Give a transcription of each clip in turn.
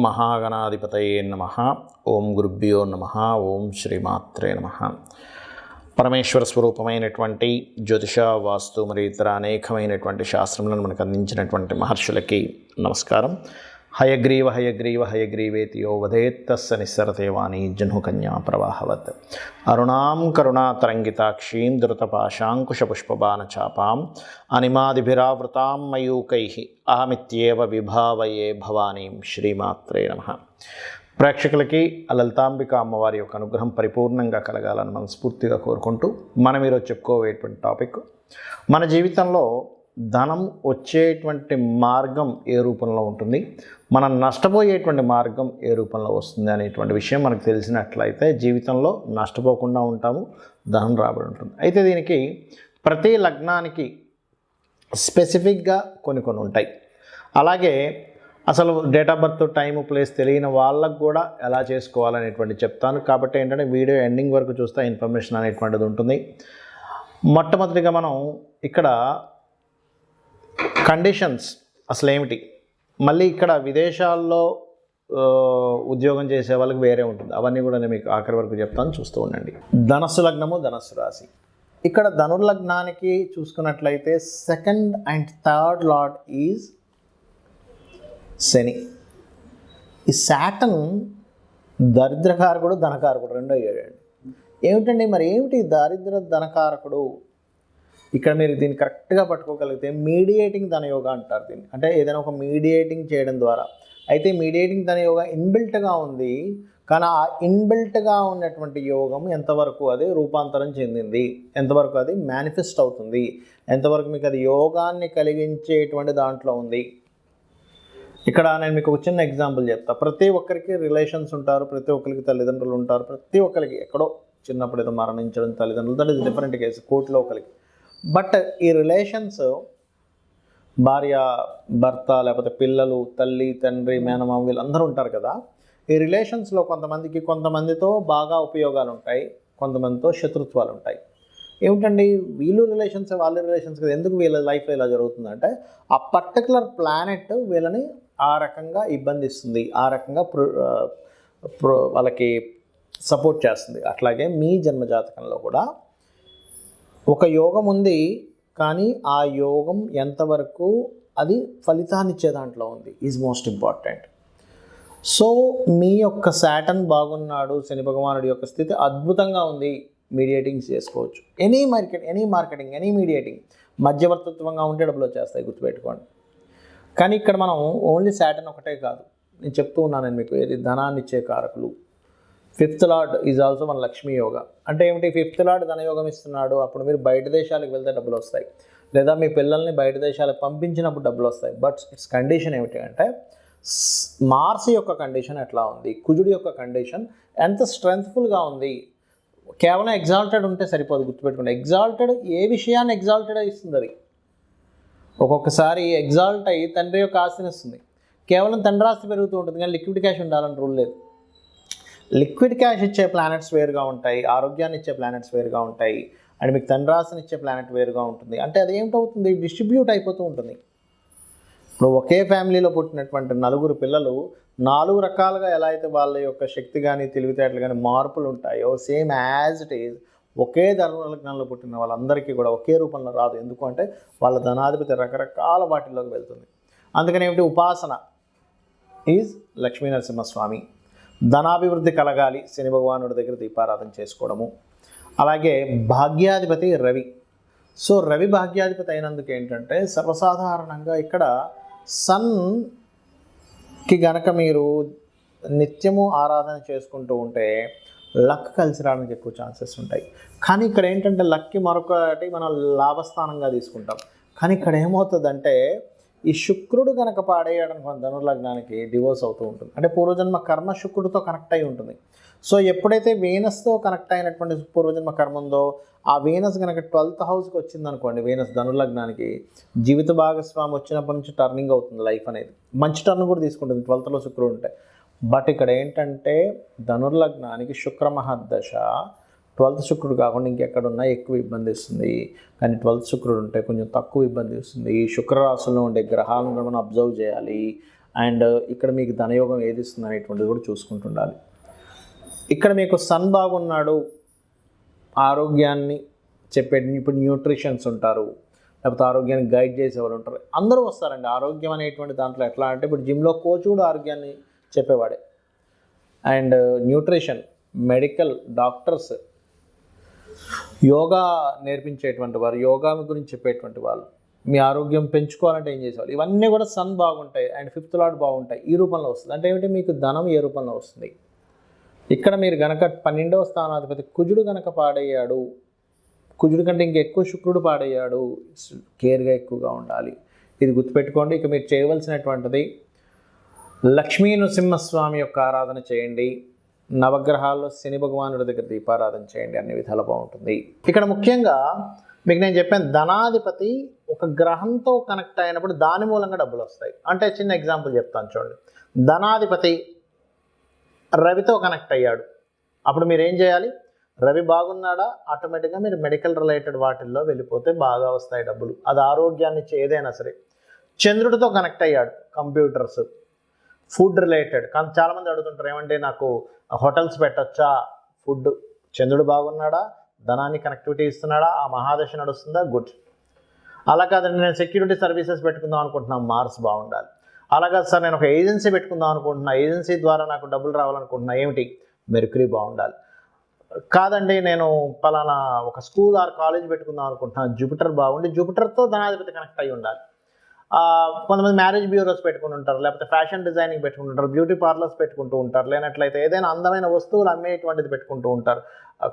మహాగణాధిపతయే నమః. ఓం గురుభ్యో నమః. ఓం శ్రీమాత్రే నమః. పరమేశ్వర స్వరూపమైనటువంటి జ్యోతిష, వాస్తు మరియు ఇతర అనేకమైనటువంటి శాస్త్రములను మనకు అందించినటువంటి మహర్షులకి నమస్కారం. హయగ్రీవ హయగ్రీవ హయగ్రీవేతి యో వదేత్తస్స నిస్సరతే వాణి జహ్నుకన్యా ప్రవాహవత్. అరుణాం కరుణాతరంగితాక్షీం ధృతపాశాంకుశపుష్పబాణచాపాం అనిమాదిభిరావృతాం మయూకైః అహమిత్యేవ విభావయే భవానీం. శ్రీమాత్రే నమః. ప్రేక్షకులకి లలితాంబిక అమ్మవారి యొక్క అనుగ్రహం పరిపూర్ణంగా కలగాలని మనస్ఫూర్తిగా కోరుకుంటూ మనం ఈరోజు చెప్పుకోవేటువంటి టాపిక్, మన జీవితంలో ధనం వచ్చేటువంటి మార్గం ఏ రూపంలో ఉంటుంది, మనం నష్టపోయేటువంటి మార్గం ఏ రూపంలో వస్తుంది అనేటువంటి విషయం మనకు తెలిసినట్లయితే జీవితంలో నష్టపోకుండా ఉంటాము, ధనం రాబడి ఉంటుంది. అయితే దీనికి ప్రతి లగ్నానికి స్పెసిఫిక్గా కొన్ని ఉంటాయి. అలాగే అసలు date of birth, time, place తెలియని వాళ్ళకు కూడా ఎలా చేసుకోవాలనేటువంటి చెప్తాను. కాబట్టి ఏంటంటే వీడియో ఎండింగ్ వరకు చూస్తే ఇన్ఫర్మేషన్ అనేటువంటిది ఉంటుంది. మొట్టమొదటిగా మనం ఇక్కడ కండిషన్స్ అసలు ఏమిటి, మళ్ళీ ఇక్కడ విదేశాల్లో ఉద్యోగం చేసే వాళ్ళకి వేరే ఉంటుంది, అవన్నీ కూడా నేను మీకు ఆఖరి వరకు చెప్తాను, చూస్తూ ఉండండి. ధనస్సు లగ్నము, ధనస్సు రాశి. ఇక్కడ ధనుర్లగ్నానికి చూసుకున్నట్లయితే second and third lord is Shani. ఈ శాటన్ దరిద్రకారకుడు, ధనకారకుడు రెండో అయ్యాడండి. ఏమిటండి మరి ఏమిటి దారిద్ర ధనకారకుడు? ఇక్కడ మీరు దీన్ని కరెక్ట్గా పట్టుకోగలిగితే మీడియేటింగ్ ధనయోగ అంటారు దీన్ని. అంటే ఏదైనా ఒక మీడియేటింగ్ చేయడం ద్వారా. అయితే మీడియేటింగ్ ధనయోగ ఇన్బిల్ట్గా ఉంది, కానీ ఆ ఇన్బిల్ట్గా ఉన్నటువంటి యోగం ఎంతవరకు అది రూపాంతరం చెందింది, ఎంతవరకు అది మేనిఫెస్ట్ అవుతుంది, ఎంతవరకు మీకు అది యోగాన్ని కలిగించేటువంటి దాంట్లో ఉంది. ఇక్కడ నేను మీకు ఒక చిన్న ఎగ్జాంపుల్ చెప్తా. ప్రతి ఒక్కరికి రిలేషన్స్ ఉంటారు, ప్రతి ఒక్కరికి తల్లిదండ్రులు ఉంటారు, ప్రతి ఒక్కరికి ఎక్కడో చిన్నప్పుడు ఏదో మరణించడం తల్లిదండ్రులు, దట్ ఈస్ డిఫరెంట్ కేసు, కోర్టులో ఒకరికి. బట్ ఈ రిలేషన్స్ భార్య, భర్త, లేకపోతే పిల్లలు, తల్లి, తండ్రి, మేనమామ, వీళ్ళందరూ ఉంటారు కదా. ఈ రిలేషన్స్లో కొంతమందితో బాగా ఉపయోగాలు ఉంటాయి, కొంతమందితో శత్రుత్వాలు ఉంటాయి. ఏమిటండి వీళ్ళు రిలేషన్స్ వాళ్ళ రిలేషన్స్ కదా, ఎందుకు వీళ్ళ లైఫ్లో ఇలా జరుగుతుందంటే ఆ పర్టికులర్ ప్లానెట్ వీళ్ళని ఆ రకంగా ఇబ్బందిస్తుంది, ఆ రకంగా వాళ్ళకి సపోర్ట్ చేస్తుంది. అట్లాగే మీ జన్మజాతకంలో కూడా ఒక యోగం ఉంది, కానీ ఆ యోగం ఎంతవరకు అది ఫలితాన్ని ఇచ్చే దాంట్లో ఉంది ఈజ్ మోస్ట్ ఇంపార్టెంట్. సో మీ యొక్క శాటర్న్ బాగున్నాడు, శని భగవానుడి యొక్క స్థితి అద్భుతంగా ఉంది, మీడియేటింగ్స్ చేసుకోవచ్చు. Any marketing, any mediating. మధ్యవర్తిత్వంగా ఉంటే డబ్బులు వచ్చేస్తాయి, గుర్తుపెట్టుకోండి. కానీ ఇక్కడ మనం ఓన్లీ శాటర్న్ ఒకటే కాదు, నేను చెప్తూ ఉన్నాను మీకు, ఏది ధనాన్ని ఇచ్చే కారకులు. ఫిఫ్త్ లార్డ్ ఈజ్ ఆల్సో మన లక్ష్మీ యోగ. అంటే ఏమిటి, ఫిఫ్త్ లార్డ్ ధనయోగం ఇస్తున్నాడు, అప్పుడు మీరు బయట దేశాలకు వెళ్తే డబ్బులు వస్తాయి, లేదా మీ పిల్లల్ని బయట దేశాలకు పంపించినప్పుడు డబ్బులు వస్తాయి. బట్ ఇట్స్ కండిషన్ ఏమిటి అంటే మార్స్ యొక్క కండిషన్ ఎట్లా ఉంది, కుజుడి యొక్క కండిషన్ ఎంత స్ట్రెంగ్త్ఫుల్గా ఉంది. కేవలం ఎగ్జాల్టెడ్ ఉంటే సరిపోదు, గుర్తుపెట్టుకోండి. ఎగ్జాల్టెడ్ ఏ విషయాన్ని ఎగ్జాల్టెడ్ ఇస్తుంది, అది ఒక్కొక్కసారి ఎగ్జాల్ట్ అయ్యి తండ్రి యొక్క ఆస్తిని ఇస్తుంది. కేవలం తండ్రి ఆస్తి పెరుగుతూ ఉంటుంది, కానీ లిక్విడ్ క్యాష్ ఉండాలని రూల్ లేదు. లిక్విడ్ క్యాష్ ఇచ్చే ప్లానెట్స్ వేరుగా ఉంటాయి, ఆరోగ్యాన్ని ఇచ్చే ప్లానెట్స్ వేరుగా ఉంటాయి, అండ్ మీకు తండ్రి ఆస్తిని ఇచ్చే ప్లానెట్ వేరుగా ఉంటుంది. అంటే అది ఏమిటవుతుంది, డిస్ట్రిబ్యూట్ అయిపోతూ ఉంటుంది. ఇప్పుడు ఒకే ఫ్యామిలీలో పుట్టినటువంటి నలుగురు పిల్లలు 4 రకాలుగా ఎలా అయితే వాళ్ళ యొక్క శక్తి కానీ తెలివితేటలు కానీ మార్పులు ఉంటాయో, సేమ్ యాజ్ ఇట్ ఈజ్ ఒకే ధర్మలగ్నంలో పుట్టిన వాళ్ళందరికీ కూడా ఒకే రూపంలో రాదు. ఎందుకు అంటే వాళ్ళ ధనాధిపతి రకరకాల వాటిల్లోకి వెళ్తుంది. అందుకని ఏమిటి, ఉపాసన ఈజ్ లక్ష్మీ నరసింహస్వామి. ధనాభివృద్ధి కలగాలి, శని భగవానుడి దగ్గర దీపారాధన చేసుకోవడము. అలాగే భాగ్యాధిపతి రవి. సో రవి భాగ్యాధిపతి అయినందుకు ఏంటంటే సర్వసాధారణంగా ఇక్కడ సన్కి గనక మీరు నిత్యము ఆరాధన చేసుకుంటూ ఉంటే లక్ కలిసి రావడానికి ఎక్కువ ఛాన్సెస్ ఉంటాయి. కానీ ఇక్కడ ఏంటంటే లక్కి మరొకటి మనం లాభస్థానంగా తీసుకుంటాం. కానీ ఇక్కడ ఏమవుతుందంటే ఈ శుక్రుడు కనుక పాడేయడం ధనుర్లగ్నానికి డివోర్స్ అవుతూ ఉంటుంది. అంటే పూర్వజన్మ కర్మ శుక్రుడితో కనెక్ట్ అయి ఉంటుంది. సో ఎప్పుడైతే వీనస్తో కనెక్ట్ అయినటువంటి పూర్వజన్మ కర్మ ఉందో, ఆ వీనస్ కనుక 12th హౌస్కి వచ్చిందనుకోండి, వీనస్ ధనుర్లగ్నానికి జీవిత భాగస్వామి వచ్చినప్పటి నుంచి టర్నింగ్ అవుతుంది లైఫ్ అనేది. మంచి టర్న్ కూడా తీసుకుంటుంది 12thలో శుక్రుడు ఉంటే. బట్ ఇక్కడ ఏంటంటే ధనుర్లగ్నానికి శుక్ర మహర్దశ 12th శుక్రుడు కాకుండా ఇంకెక్కడున్నా ఎక్కువ ఇబ్బంది ఇస్తుంది. కానీ 12th శుక్రుడు ఉంటే కొంచెం తక్కువ ఇబ్బంది ఇస్తుంది. శుక్రరాశుల్లో ఉండే గ్రహాలను కూడా మనం అబ్జర్వ్ చేయాలి. అండ్ ఇక్కడ మీకు ధనయోగం ఏది ఇస్తుంది అనేటువంటిది కూడా చూసుకుంటుండాలి. ఇక్కడ మీకు సన్ బాగున్నాడు, ఆరోగ్యాన్ని చెప్పే ఇప్పుడు న్యూట్రిషన్స్ ఉంటారు, లేకపోతే ఆరోగ్యాన్ని గైడ్ చేసేవాళ్ళు ఉంటారు, అందరూ వస్తారండి. ఆరోగ్యం అనేటువంటి దాంట్లో ఎట్లా అంటే ఇప్పుడు జిమ్లో కోచ్ కూడా ఆరోగ్యాన్ని చెప్పేవాడే. And nutrition, medical, doctors, yoga నేర్పించేటువంటి వారు, యోగా గురించి చెప్పేటువంటి వాళ్ళు, మీ ఆరోగ్యం పెంచుకోవాలంటే ఏం చేసేవాళ్ళు, ఇవన్నీ కూడా సన్ బాగుంటాయి. అండ్ 5th లార్డ్ బాగుంటాయి. ఈ రూపంలో వస్తుంది. అంటే ఏమిటి, మీకు ధనం ఏ రూపంలో వస్తుంది. ఇక్కడ మీరు గనక 12వ స్థానాధిపతి కుజుడు గనక పాడయ్యాడు, కుజుడు కంటే ఇంకెక్కువ శుక్రుడు పాడయ్యాడు, కేర్గా ఎక్కువగా ఉండాలి. ఇది గుర్తుపెట్టుకోండి. ఇక మీరు చేయవలసినటువంటిది లక్ష్మీ నృసింహస్వామి యొక్క ఆరాధన చేయండి. నవగ్రహాల్లో శని భగవానుడి దగ్గర దీపారాధన చేయండి. అన్ని విధాలు బాగుంటుంది. ఇక్కడ ముఖ్యంగా మీకు నేను చెప్పాను, ధనాధిపతి ఒక గ్రహంతో కనెక్ట్ అయినప్పుడు దాని మూలంగా డబ్బులు వస్తాయి. అంటే చిన్న ఎగ్జాంపుల్ చెప్తాను చూడండి. ధనాధిపతి రవితో కనెక్ట్ అయ్యాడు, అప్పుడు మీరు ఏం చేయాలి, రవి బాగున్నాడా, ఆటోమేటిక్గా మీరు మెడికల్ రిలేటెడ్ వాటిల్లో వెళ్ళిపోతే బాగా వస్తాయి డబ్బులు. అది ఆరోగ్యాన్ని ఏదైనా సరే. చంద్రుడితో కనెక్ట్ అయ్యాడు, కంప్యూటర్స్, ఫుడ్ రిలేటెడ్. కానీ చాలామంది అడుగుతుంటారు, ఏమంటే నాకు హోటల్స్ పెట్టచ్చా, ఫుడ్. చంద్రుడు బాగున్నాడా, ధనాన్ని కనెక్టివిటీ ఇస్తున్నాడా, ఆ మహాదశ నడుస్తుందా, గుడ్. అలా కాదండి, నేను సెక్యూరిటీ సర్వీసెస్ పెట్టుకుందాం అనుకుంటున్నాను, మార్స్ బాగుండాలి. అలా కాదు సార్, నేను ఒక ఏజెన్సీ పెట్టుకుందాం అనుకుంటున్నా, ఏజెన్సీ ద్వారా నాకు డబ్బులు రావాలనుకుంటున్నా, ఏమిటి, మెర్క్యూరీ బాగుండాలి. కాదండి, నేను పలానా ఒక స్కూల్ ఆర్ కాలేజ్ పెట్టుకుందాం అనుకుంటున్నాను, జూపిటర్ బాగుండి, జూపిటర్తో ధనాధిపతి కనెక్ట్ అయ్యి ఉండాలి. కొంతమంది మ్యారేజ్ బ్యూరోస్ పెట్టుకుని ఉంటారు, లేకపోతే ఫ్యాషన్ డిజైనింగ్ పెట్టుకుంటుంటారు, బ్యూటీ పార్లర్స్ పెట్టుకుంటూ ఉంటారు, లేనట్లయితే ఏదైనా అందమైన వస్తువులు అమ్మేటువంటిది పెట్టుకుంటూ ఉంటారు,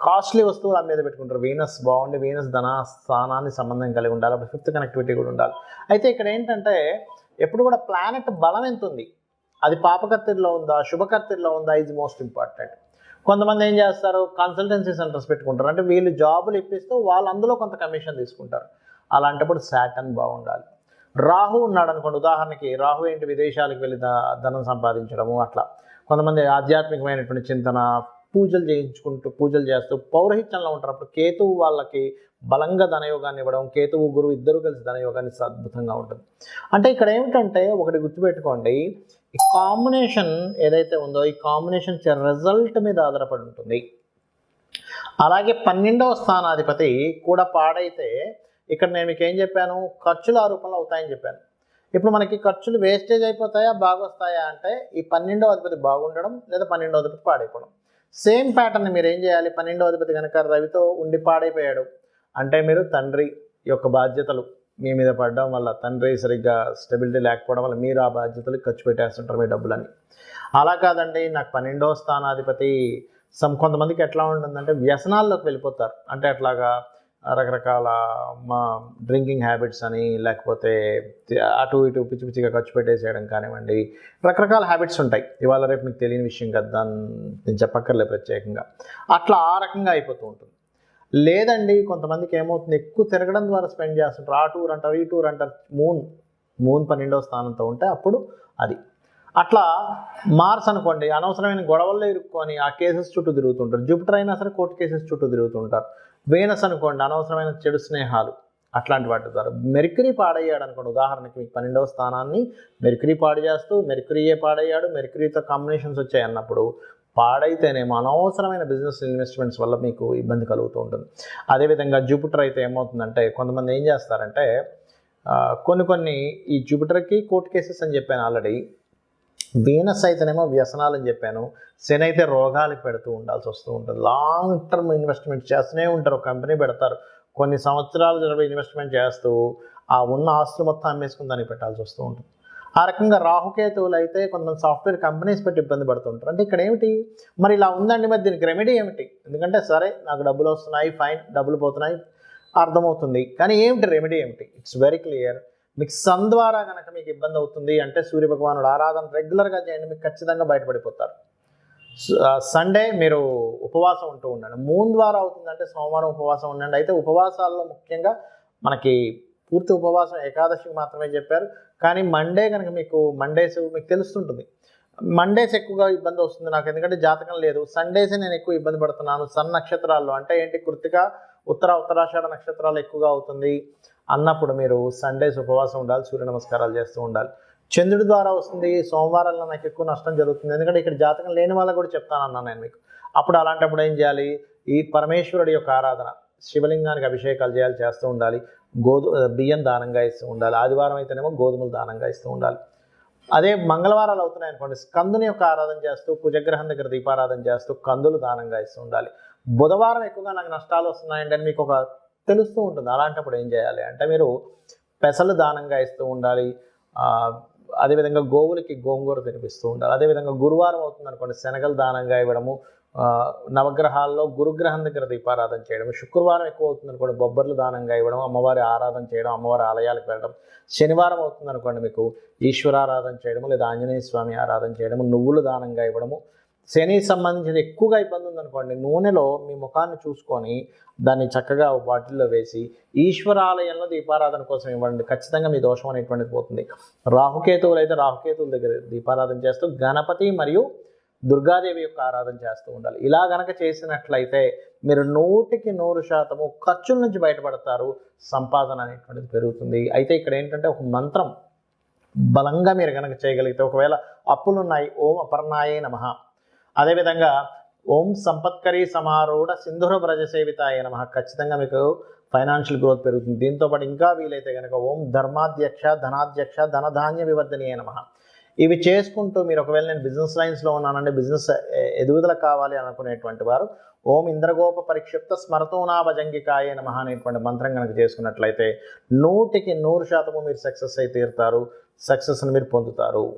కాస్ట్లీ వస్తువులు అమ్మేది పెట్టుకుంటారు. వీనస్ బాగుండి, వీనస్ ధన స్థానాన్ని సంబంధం కలిగి ఉండాలి, అప్పుడు 5th కనెక్టివిటీ కూడా ఉండాలి. అయితే ఇక్కడ ఏంటంటే ఎప్పుడు కూడా ప్లానెట్ బలం ఎంత ఉంది, అది పాపకర్తెల్లో ఉందా, శుభకర్తెల్లో ఉందా, ఈజ్ మోస్ట్ ఇంపార్టెంట్. కొంతమంది ఏం చేస్తారు, కన్సల్టెన్సీ సెంటర్స్ పెట్టుకుంటారు, అంటే వీళ్ళు జాబులు ఇప్పిస్తూ వాళ్ళు అందులో కొంత కమిషన్ తీసుకుంటారు. అలాంటప్పుడు శాటర్న్ బాగుండాలి. రాహు ఉన్నాడు అనుకోండి, ఉదాహరణకి రాహు ఏంటి, విదేశాలకు వెళ్ళి ధనం సంపాదించడము, అట్లా. కొంతమంది ఆధ్యాత్మికమైనటువంటి చింతన, పూజలు చేస్తూ పౌరహిత్యంలో ఉంటారు. అప్పుడు కేతువు వాళ్ళకి బలంగా ధనయోగాన్ని ఇవ్వడం, కేతువు గురువు ఇద్దరు కలిసి ధనయోగాన్ని అద్భుతంగా ఉంటుంది. అంటే ఇక్కడ ఏమిటంటే ఒకటి గుర్తుపెట్టుకోండి, ఈ కాంబినేషన్ ఏదైతే ఉందో ఈ కాంబినేషన్ రిజల్ట్ మీద ఆధారపడి ఉంటుంది. అలాగే 12వ స్థానాధిపతి కూడా పాడైతే ఇక్కడ నేను మీకు ఏం చెప్పాను, ఖర్చులు ఆ రూపంలో అవుతాయని చెప్పాను. ఇప్పుడు మనకి ఖర్చులు వేస్టేజ్ అయిపోతాయా, బాగొస్తాయా అంటే ఈ 12వ అధిపతి బాగుండడం లేదా 12వ అధిపతి పాడైపోవడం. సేమ్ ప్యాటర్న్ మీరు ఏం చేయాలి, 12వ అధిపతి కనుక రవితో ఉండి పాడైపోయాడు అంటే మీరు తండ్రి యొక్క బాధ్యతలు మీ మీద పడడం వల్ల, తండ్రి సరిగ్గా స్టెబిలిటీ లేకపోవడం వల్ల మీరు ఆ బాధ్యతలు ఖర్చు పెట్టేస్తుంటారు మీ డబ్బులని. అలా కాదండి, నాకు 12వ స్థానాధిపతి కొంతమందికి ఎట్లా ఉంటుందంటే వ్యసనాల్లోకి వెళ్ళిపోతారు. అంటే అట్లాగా రకరకాల డ్రింకింగ్ హ్యాబిట్స్ అని, లేకపోతే అటు ఇటు పిచ్చి పిచ్చిగా ఖర్చు పెట్టేసేయడం కానివ్వండి, రకరకాల హ్యాబిట్స్ ఉంటాయి. ఇవాళ రేపు మీకు తెలియని విషయం కదా, దాన్ని నేను చెప్పక్కర్లేదు ప్రత్యేకంగా. అట్లా ఆ రకంగా అయిపోతూ ఉంటుంది. లేదండి, కొంతమందికి ఏమవుతుంది, ఎక్కువ తిరగడం ద్వారా స్పెండ్ చేస్తుంటారు, ఆ టూర్ అంటారు, ఈ టూర్ అంటారు. మూన్ 12వ స్థానంతో ఉంటే అప్పుడు అది అట్లా. మార్స్ అనుకోండి, అనవసరమైన గొడవల్లో ఇరుక్కొని ఆ కేసెస్ చుట్టూ తిరుగుతుంటారు. జూపిటర్ అయినా సరే కోర్టు కేసెస్ చుట్టూ తిరుగుతుంటారు. వీనస్ అనుకోండి, అనవసరమైన చెడు స్నేహాలు, అట్లాంటి వాటి ద్వారా. మెర్క్యూరీ పాడయ్యాడు అనుకోండి, ఉదాహరణకి మీకు 12వ స్థానాన్ని మెర్క్యూరీ పాడు చేస్తూ, మెర్క్యూరీయే పాడయ్యాడు, మెర్క్యూరీతో కాంబినేషన్స్ వచ్చాయి అన్నప్పుడు పాడైతేనేమో అనవసరమైన బిజినెస్ ఇన్వెస్ట్మెంట్స్ వల్ల మీకు ఇబ్బంది కలుగుతూ ఉంటుంది. అదేవిధంగా జూపిటర్ అయితే ఏమవుతుందంటే కొంతమంది ఏం చేస్తారంటే కొన్ని ఈ జూపిటర్కి కోర్టు కేసెస్ అని చెప్పాను ఆల్రెడీ, వీనస్ అయితేనేమో వ్యసనాలు అని చెప్పాను, శని అయితే రోగాలకు పెడుతూ ఉండాల్సి వస్తూ ఉంటుంది. లాంగ్ టర్మ్ ఇన్వెస్ట్మెంట్ చేస్తూనే ఉంటారు, ఒక కంపెనీ పెడతారు, కొన్ని సంవత్సరాలు ఇన్వెస్ట్మెంట్ చేస్తూ ఆ ఉన్న ఆస్తులు మొత్తం అమ్మేసుకుని దానికి పెట్టాల్సి వస్తూ ఉంటుంది. ఆ రకంగా రాహుకేతువులు అయితే కొంతమంది సాఫ్ట్వేర్ కంపెనీస్ పెట్టి ఇబ్బంది పడుతుంటారు. అంటే ఇక్కడ ఏమిటి, మరి ఇలా ఉందండి, మరి దీనికి రెమెడీ ఏమిటి? ఎందుకంటే సరే నాకు డబ్బులు వస్తున్నాయి, ఫైన్, డబ్బులు పోతున్నాయి, అర్థమవుతుంది, కానీ ఏమిటి రెమెడీ ఏమిటి? It's very clear. మీకు సన్ ద్వారా కనుక మీకు ఇబ్బంది అవుతుంది అంటే సూర్యభగవానుడు ఆరాధన రెగ్యులర్గా చేయండి, మీకు ఖచ్చితంగా బయటపడిపోతారు. సండే మీరు ఉపవాసం ఉంటూ ఉండండి. మూన్ ద్వారా అవుతుందంటే సోమవారం ఉపవాసం ఉండండి. అయితే ఉపవాసాల్లో ముఖ్యంగా మనకి పూర్తి ఉపవాసం ఏకాదశికి మాత్రమే చెప్పారు, కానీ మండే కనుక మండేస్ మీకు తెలుస్తుంటుంది, మండేస్ ఎక్కువగా ఇబ్బంది వస్తుంది నాకు, ఎందుకంటే జాతకం లేదు. సండేసే నేను ఎక్కువ ఇబ్బంది పడుతున్నాను. సన్ నక్షత్రాల్లో అంటే ఏంటి, కృత్తిక, ఉత్తరాషాఢ నక్షత్రాలు ఎక్కువగా అవుతుంది అన్నప్పుడు మీరు సండేస్ ఉపవాసం ఉండాలి, సూర్య నమస్కారాలు చేస్తూ ఉండాలి. చంద్రుడి ద్వారా వస్తుంది. సోమవారాల్లో నాకు ఎక్కువ నష్టం జరుగుతుంది, ఎందుకంటే ఇక్కడ జాతకం లేని వాళ్ళకు కూడా చెప్తానన్నాను నేను మీకు. అప్పుడు అలాంటప్పుడు ఏం చేయాలి? ఈ పరమేశ్వరుడి యొక్క ఆరాధన, శివలింగానికి అభిషేకాలు చేస్తూ ఉండాలి. బియ్యం దానంగా ఇస్తూ ఉండాలి. ఆదివారం అయితేనేమో గోధుమలు దానంగా ఇస్తూ ఉండాలి. అదే మంగళవారాలు అవుతున్నాయి అనుకోండి, స్కందుని యొక్క ఆరాధన చేస్తూ, కుజగ్రహం దగ్గర దీపారాధన చేస్తూ కందులు దానంగా ఇస్తూ ఉండాలి. బుధవారం ఎక్కువగా నాకు నష్టాలు వస్తున్నాయంటే అని మీకు ఒక తెలుస్తూ ఉంటుంది. అలాంటప్పుడు ఏం చేయాలి అంటే మీరు పెసలు దానంగా ఇస్తూ ఉండాలి. అదేవిధంగా గోవులకి గోంగూర తినిపిస్తూ ఉండాలి. అదేవిధంగా గురువారం అవుతుంది అనుకోండి, శనగలు దానంగా ఇవ్వడము. నవగ్రహాల్లో గురుగ్రహం దగ్గర దీపారాధన చేయడం. శుక్రవారం ఎక్కువ అవుతుంది అనుకోండి, బొబ్బర్లు దానంగా ఇవ్వడం, అమ్మవారి ఆరాధన చేయడం, అమ్మవారి ఆలయాలకు వెళ్ళడం. శనివారం అవుతుంది అనుకోండి, మీకు ఈశ్వరారాధన చేయడము లేదా ఆంజనేయ స్వామి ఆరాధన చేయడము, నువ్వులు దానంగా ఇవ్వడము. శనికి సంబంధించిన ఎక్కువగా ఇబ్బంది ఉందనుకోండి, నూనెలో మీ ముఖాన్ని చూసుకొని దాన్ని చక్కగా బాటిల్లో వేసి ఈశ్వరాలయంలో దీపారాధన కోసం ఇవ్వండి. ఖచ్చితంగా మీ దోషం అనేటువంటిది పోతుంది. రాహుకేతువులు అయితే రాహుకేతువుల దగ్గర దీపారాధన చేస్తూ గణపతి మరియు దుర్గాదేవి యొక్క ఆరాధన చేస్తూ ఉండాలి. ఇలా గనక చేసినట్లయితే మీరు 100% ఖర్చుల నుంచి బయటపడతారు. సంపాదన అనేటువంటిది పెరుగుతుంది. అయితే ఇక్కడ ఏంటంటే ఒక మంత్రం బలంగా మీరు కనుక చేయగలిగితే, ఒకవేళ అప్పులున్నాయి, ఓం అపర్ణాయే నమః. అదేవిధంగా ఓం సంపత్కరీ సమారూఢ సింధుర వ్రజ సేవితాయ నమః. ఖచ్చితంగా మీకు ఫైనాన్షియల్ గ్రోత్ పెరుగుతుంది. దీంతోపాటు ఇంకా వీలైతే కనుక ఓం ధర్మాధ్యక్ష ధనాధ్యక్ష ధనధాన్య వివర్ధనీయ నమః. ఇవి చేసుకుంటూ మీరు ఒకవేళ నేను బిజినెస్ లైన్స్లో ఉన్నానండి, బిజినెస్ ఎదుగుదల కావాలి అనుకునేటువంటి వారు ఓం ఇంద్రగోప పరిక్షిప్త స్మరతోనా భజంగికాయ నమః అనేటువంటి మంత్రం కనుక చేసుకున్నట్లయితే 100% మీరు సక్సెస్ అయి తీరుతారు. సక్సెస్ని మీరు పొందుతారు.